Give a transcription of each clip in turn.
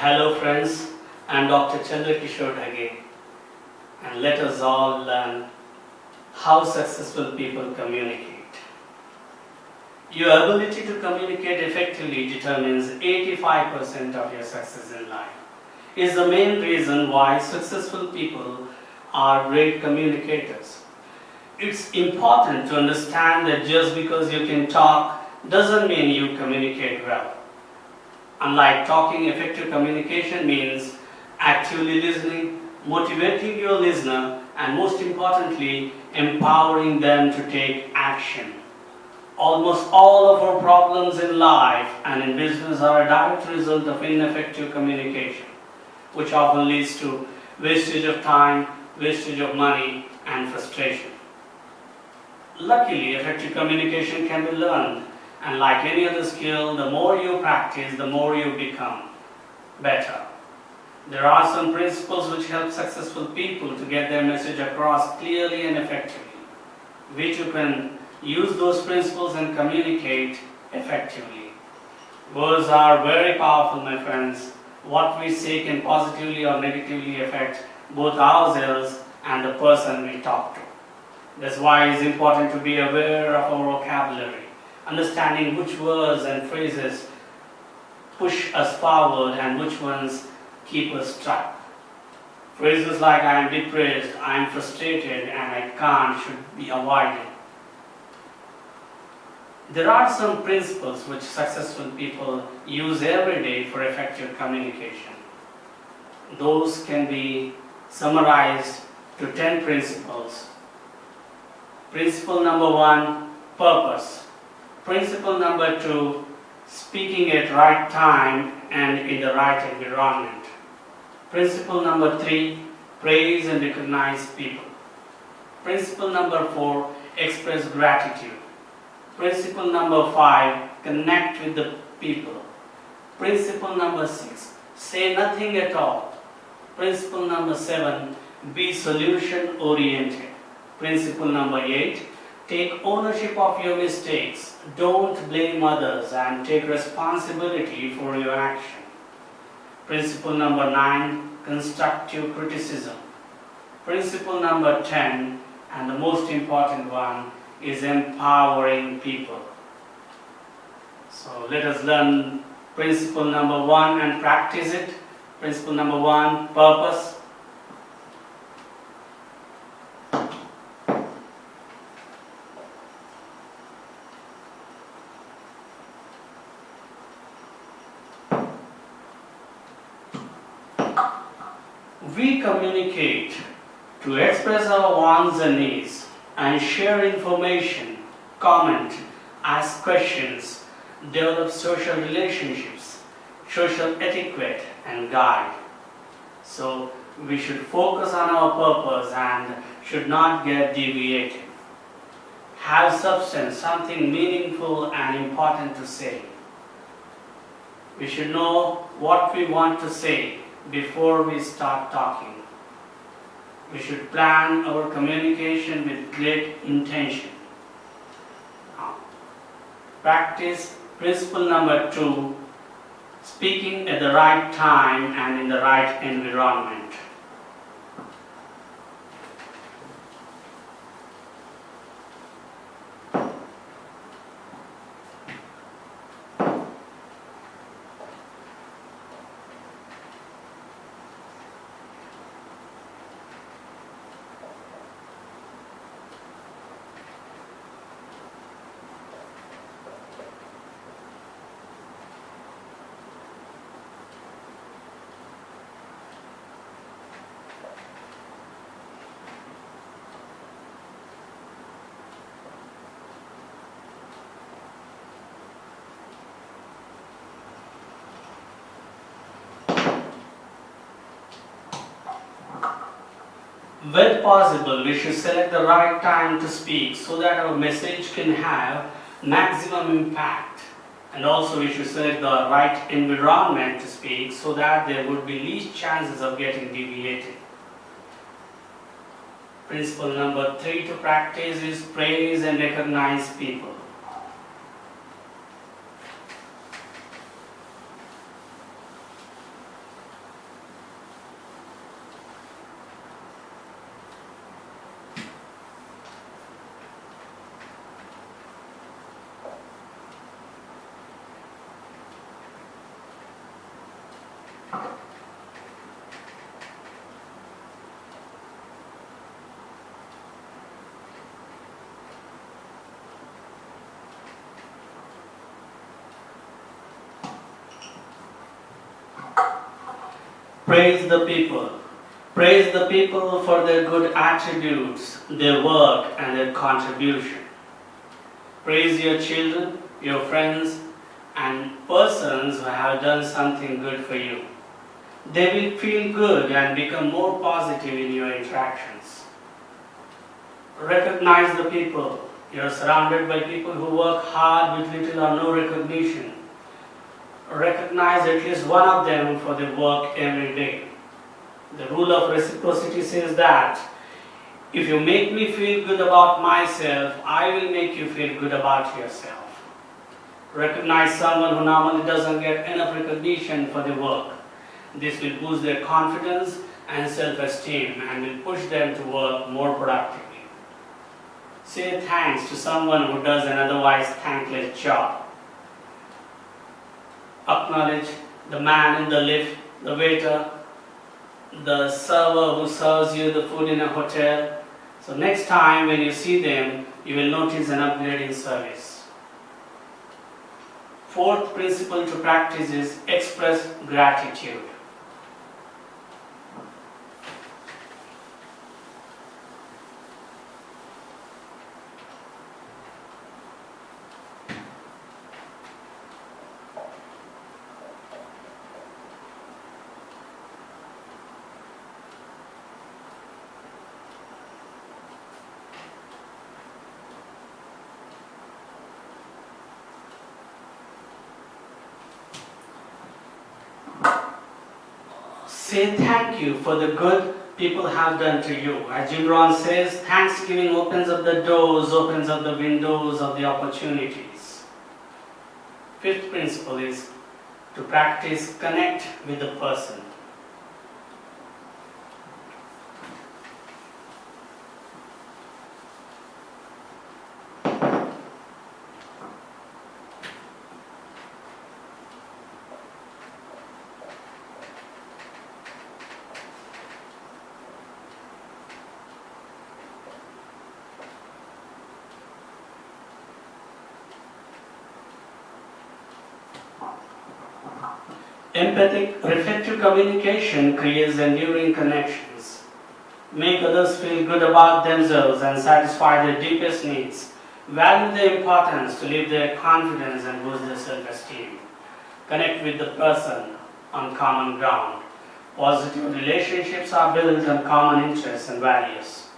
Hello friends, I am Dr. Chandra Kishore Dhage, and let us all learn how successful people communicate. Your ability to communicate effectively determines 85% of your success in life. It is the main reason why successful people are great communicators. It's important to understand that just because you can talk doesn't mean you communicate well. Unlike talking, effective communication means actively listening, motivating your listener, and most importantly, empowering them to take action. Almost all of our problems in life and in business are a direct result of ineffective communication, which often leads to wastage of time, wastage of money, and frustration. Luckily, effective communication can be learned, and like any other skill, the more you practice, the more you become better. There are some principles which help successful people to get their message across clearly and effectively, which you can use those principles and communicate effectively. Words are very powerful, my friends. What we say can positively or negatively affect both ourselves and the person we talk to. That's why it's important to be aware of our vocabulary, understanding which words and phrases push us forward and which ones keep us stuck. Phrases like I am depressed, I am frustrated, and I can't should be avoided. There are some principles which successful people use every day for effective communication. Those can be summarized to 10 principles. Principle number 1, purpose. Principle number 2, speaking at right time and in the right environment. Principle number 3, praise and recognize people. Principle number 4, express gratitude. Principle number 5, connect with the people. Principle number 6, say nothing at all. Principle number 7, be solution oriented. Principle number 8, take ownership of your mistakes. Don't blame others and take responsibility for your action. Principle number 9, constructive criticism. Principle number 10, and the most important one, is empowering people. So let us learn principle number 1 and practice it. Principle number 1, purpose. We communicate to express our wants and needs and share information, comment, ask questions, develop social relationships, social etiquette, and guide. So we should focus on our purpose and should not get deviated. Have substance, something meaningful and important to say. We should know what we want to say before we start talking. We should plan our communication with great intention. Now, practice principle number 2, speaking at the right time and in the right environment. When possible, we should select the right time to speak so that our message can have maximum impact. And also we should select the right environment to speak so that there would be least chances of getting deviated. Principle number 3 to practice is praise and recognize people. Praise the people. Praise the people for their good attributes, their work and their contribution. Praise your children, your friends, and persons who have done something good for you. They will feel good and become more positive in your interactions. Recognize the people. You are surrounded by people who work hard with little or no recognition. Recognize at least one of them for their work every day. The rule of reciprocity says that if you make me feel good about myself, I will make you feel good about yourself. Recognize someone who normally doesn't get enough recognition for their work. This will boost their confidence and self-esteem and will push them to work more productively. Say thanks to someone who does an otherwise thankless job. Acknowledge the man in the lift, the waiter, the server who serves you the food in a hotel. So next time when you see them, you will notice an upgrade in service. Fourth principle to practice is express gratitude. Say thank you for the good people have done to you. As Jim Rohn says, thanksgiving opens up the doors, opens up the windows of the opportunities. Fifth principle is to practice connect with the person. Empathic, reflective communication creates enduring connections. Make others feel good about themselves and satisfy their deepest needs. Value their importance to live their confidence and boost their self-esteem. Connect with the person on common ground. Positive relationships are built on common interests and values.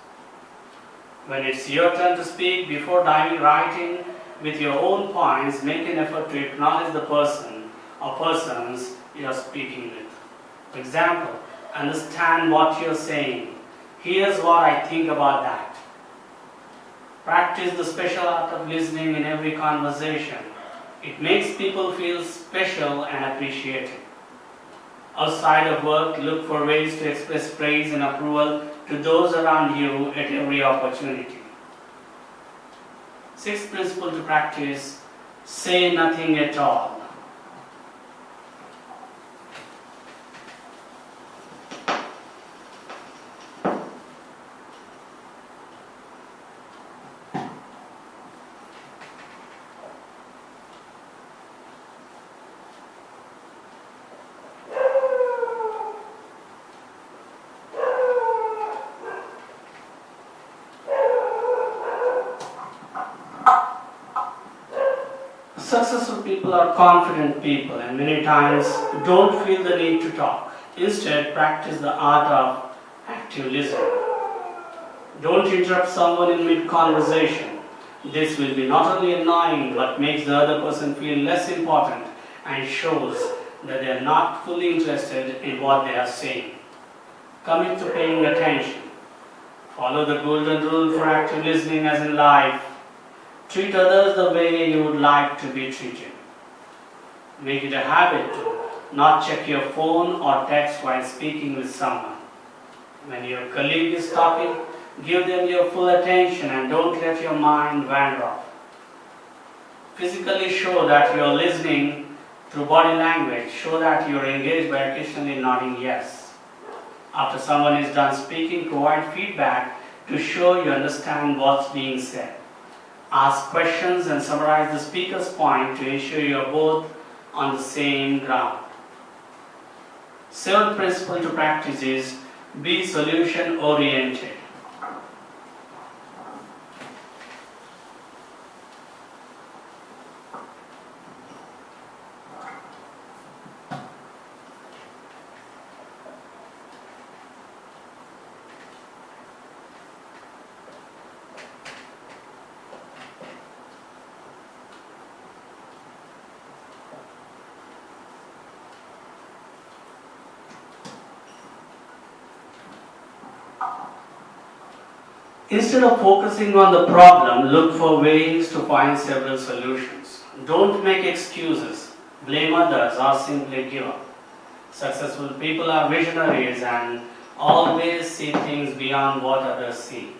When it's your turn to speak, before diving right in with your own points, make an effort to acknowledge the person or persons you are speaking with. For example, understand what you're saying. Here's what I think about that. Practice the special art of listening in every conversation. It makes people feel special and appreciated. Outside of work, look for ways to express praise and approval to those around you at every opportunity. Sixth principle to practice, say nothing at all. Successful people are confident people and many times don't feel the need to talk. Instead, practice the art of active listening. Don't interrupt someone in mid-conversation. This will be not only annoying but makes the other person feel less important and shows that they are not fully interested in what they are saying. Commit to paying attention. Follow the golden rule for active listening as in life. Treat others the way you would like to be treated. Make it a habit to not check your phone or text while speaking with someone. When your colleague is talking, give them your full attention and don't let your mind wander off. Physically show that you are listening Through body language, show that you are engaged by occasionally nodding yes. After someone is done speaking, provide feedback to show you understand what's being said. Ask questions and summarize the speaker's point to ensure you are both on the same ground. Seventh principle to practice is be solution oriented. Instead of focusing on the problem, look for ways to find several solutions. Don't make excuses, blame others, or simply give up. Successful people are visionaries and always see things beyond what others see.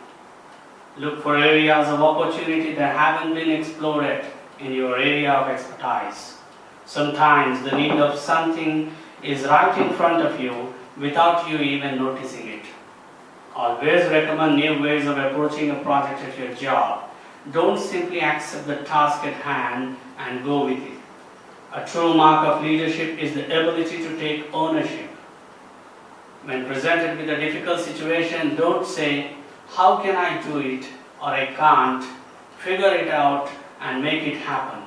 Look for areas of opportunity that haven't been explored in your area of expertise. Sometimes the need of something is right in front of you without you even noticing it. Always recommend new ways of approaching a project at your job. Don't simply accept the task at hand and go with it. A true mark of leadership is the ability to take ownership. When presented with a difficult situation, don't say, "How can I do it?" or "I can't." Figure it out and make it happen.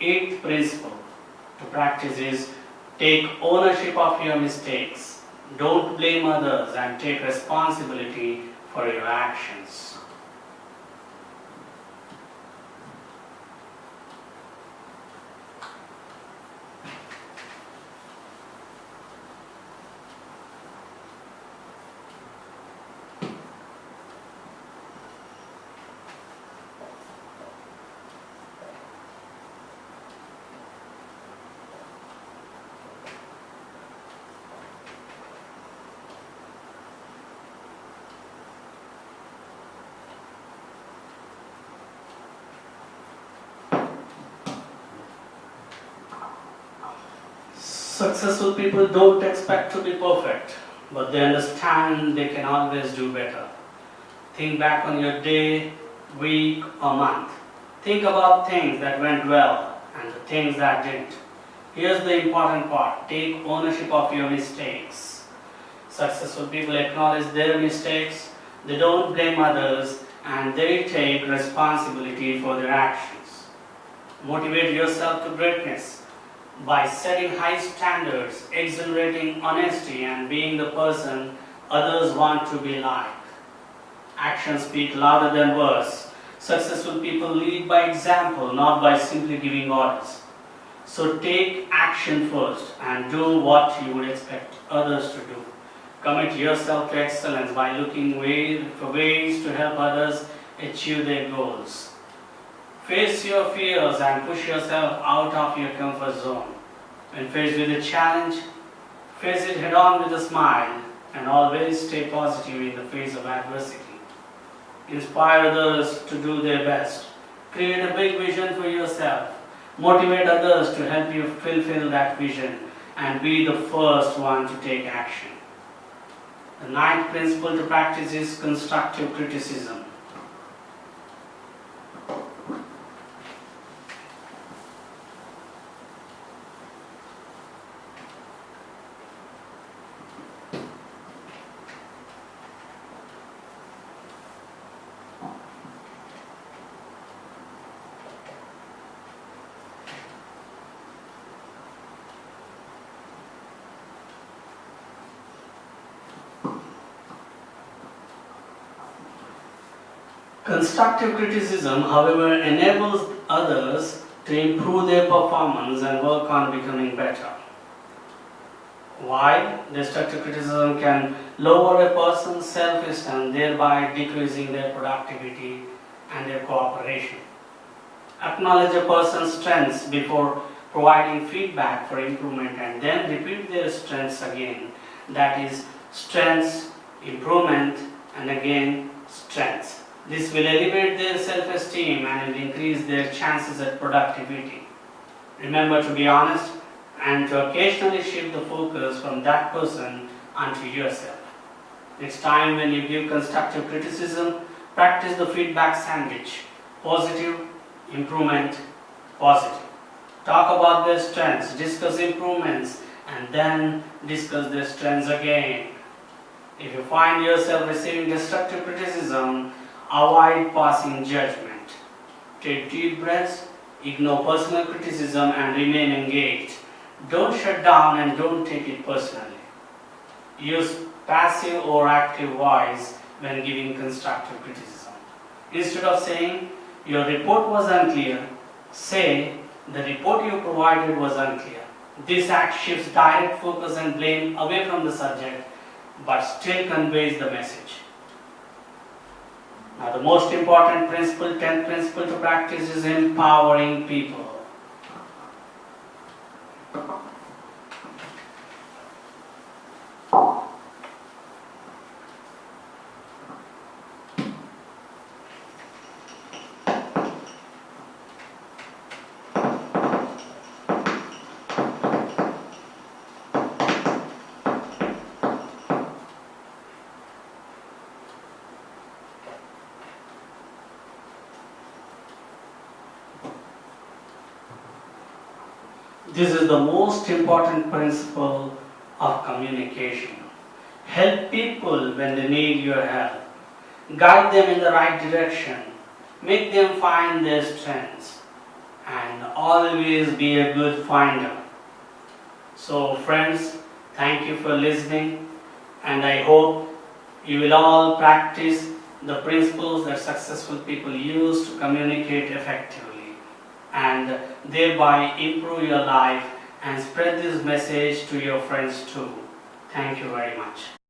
Eighth principle to practice is take ownership of your mistakes. Don't blame others and take responsibility for your actions. Successful people don't expect to be perfect, but they understand they can always do better. Think back on your day, week, or month. Think about things that went well and the things that didn't. Here's the important part. Take ownership of your mistakes. Successful people acknowledge their mistakes, they don't blame others, and they take responsibility for their actions. Motivate yourself to greatness by setting high standards, exhilarating honesty, and being the person others want to be like. Actions speak louder than words. Successful people lead by example, not by simply giving orders. So take action first and do what you would expect others to do. Commit yourself to excellence by looking for ways to help others achieve their goals. Face your fears and push yourself out of your comfort zone. When faced with a challenge, face it head on with a smile and always stay positive in the face of adversity. Inspire others to do their best. Create a big vision for yourself. Motivate others to help you fulfill that vision and be the first one to take action. The ninth principle to practice is constructive criticism. Constructive criticism, however, enables others to improve their performance and work on becoming better. While destructive criticism can lower a person's self-esteem, thereby decreasing their productivity and their cooperation. Acknowledge a person's strengths before providing feedback for improvement and then repeat their strengths again. That is, strengths, improvement, and again strengths. This will elevate their self-esteem and will increase their chances at productivity. Remember to be honest and to occasionally shift the focus from that person onto yourself. Next time when you give constructive criticism, practice the feedback sandwich. Positive, improvement, positive. Talk about their strengths, discuss improvements, and then discuss their strengths again. If you find yourself receiving destructive criticism, avoid passing judgment. Take deep breaths, ignore personal criticism, and remain engaged. Don't shut down and don't take it personally. Use passive or active voice when giving constructive criticism. Instead of saying, "Your report was unclear," say, "The report you provided was unclear." This act shifts direct focus and blame away from the subject, but still conveys the message. Now, the most important principle, 10th principle to practice, is empowering people. This is the most important principle of communication. Help people when they need your help. Guide them in the right direction. Make them find their strengths. And always be a good finder. So friends, thank you for listening, and I hope you will all practice the principles that successful people use to communicate effectively, and thereby improve your life and spread this message to your friends too. Thank you very much.